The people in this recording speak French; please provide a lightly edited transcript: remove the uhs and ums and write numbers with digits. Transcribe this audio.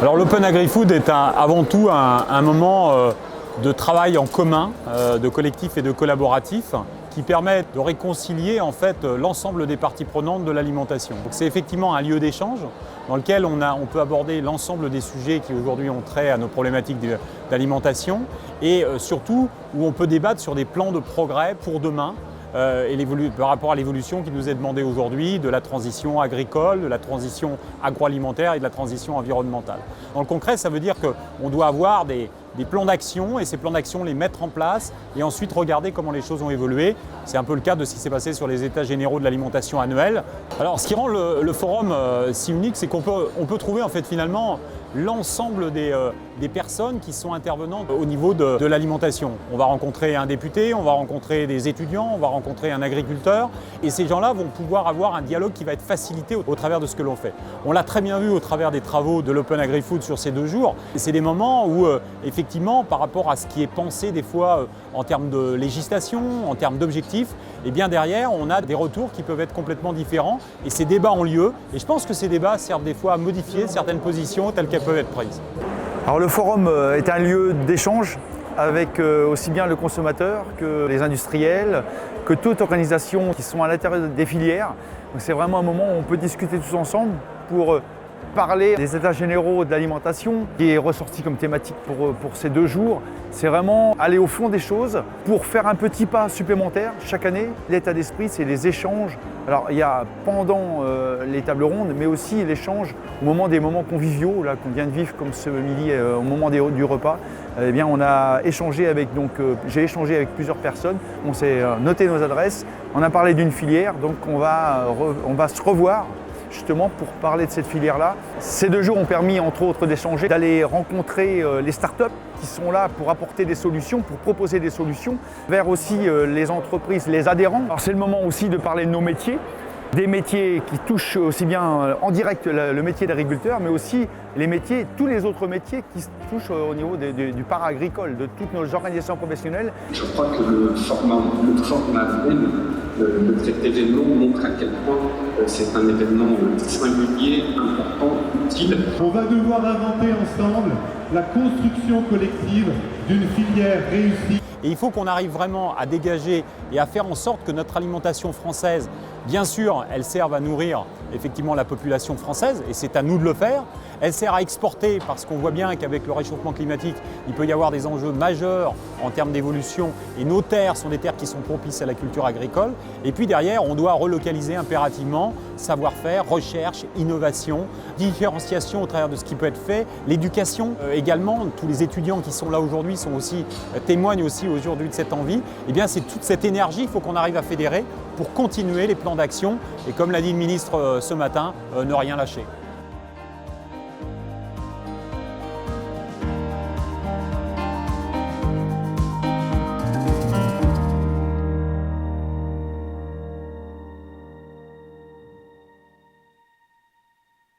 Alors l'Open Agri-Food est avant tout un moment de travail en commun, de collectif et de collaboratif, qui permet de réconcilier en fait l'ensemble des parties prenantes de l'alimentation. C'est effectivement un lieu d'échange dans lequel on peut aborder l'ensemble des sujets qui aujourd'hui ont trait à nos problématiques d'alimentation et surtout où on peut débattre sur des plans de progrès pour demain. Par rapport à l'évolution qui nous est demandée aujourd'hui de la transition agricole, de la transition agroalimentaire et de la transition environnementale. Dans le concret, ça veut dire qu'on doit avoir des plans d'action et ces plans d'action les mettre en place et ensuite regarder comment les choses ont évolué. C'est un peu le cas de ce qui s'est passé sur les états généraux de l'alimentation annuels. Alors ce qui rend le forum si unique, c'est qu'on peut trouver en fait finalement l'ensemble des personnes qui sont intervenantes au niveau de l'alimentation. On va rencontrer un député, on va rencontrer des étudiants, on va rencontrer un agriculteur et ces gens-là vont pouvoir avoir un dialogue qui va être facilité au travers de ce que l'on fait. On l'a très bien vu au travers des travaux de l'Open Agri-Food sur ces 2 jours. C'est des moments où effectivement par rapport à ce qui est pensé des fois en termes de législation, en termes d'objectifs, et bien derrière on a des retours qui peuvent être complètement différents et ces débats ont lieu et je pense que ces débats servent des fois à modifier certaines positions telles qu'elles peuvent être prises. Alors le forum est un lieu d'échange avec aussi bien le consommateur que les industriels, que toute organisation qui sont à l'intérieur des filières. C'est vraiment un moment où on peut discuter tous ensemble pour parler des états généraux de l'alimentation qui est ressorti comme thématique pour ces 2 jours. C'est vraiment aller au fond des choses pour faire un petit pas supplémentaire chaque année. L'état d'esprit, c'est les échanges. Alors il y a pendant les tables rondes, mais aussi l'échange au moment des moments conviviaux là, qu'on vient de vivre comme ce midi au moment du repas. Eh bien, on a échangé j'ai échangé avec plusieurs personnes, on s'est noté nos adresses, on a parlé d'une filière, donc on va se revoir justement pour parler de cette filière-là. Ces 2 jours ont permis, entre autres, d'échanger, d'aller rencontrer les startups qui sont là pour apporter des solutions, pour proposer des solutions, vers aussi les entreprises, les adhérents. Alors c'est le moment aussi de parler de nos métiers, des métiers qui touchent aussi bien en direct le métier d'agriculteur, mais aussi tous les autres métiers qui touchent au niveau du para-agricole, de toutes nos organisations professionnelles. Je crois que le format même de cet événement montre à quel point c'est un événement singulier, important, utile. On va devoir inventer ensemble la construction collective d'une filière réussie. Et il faut qu'on arrive vraiment à dégager et à faire en sorte que notre alimentation française, bien sûr, elle serve à nourrir effectivement la population française et c'est à nous de le faire. Elle sert à exporter parce qu'on voit bien qu'avec le réchauffement climatique, il peut y avoir des enjeux majeurs en termes d'évolution et nos terres sont des terres qui sont propices à la culture agricole. Et puis derrière, on doit relocaliser impérativement savoir-faire, recherche, innovation, différenciation au travers de ce qui peut être fait, l'éducation également. Tous les étudiants qui sont là aujourd'hui témoignent aussi aujourd'hui de cette envie. Et bien c'est toute cette énergie qu'il faut qu'on arrive à fédérer pour continuer les plans d'action et comme l'a dit le ministre ce matin, ne rien lâcher.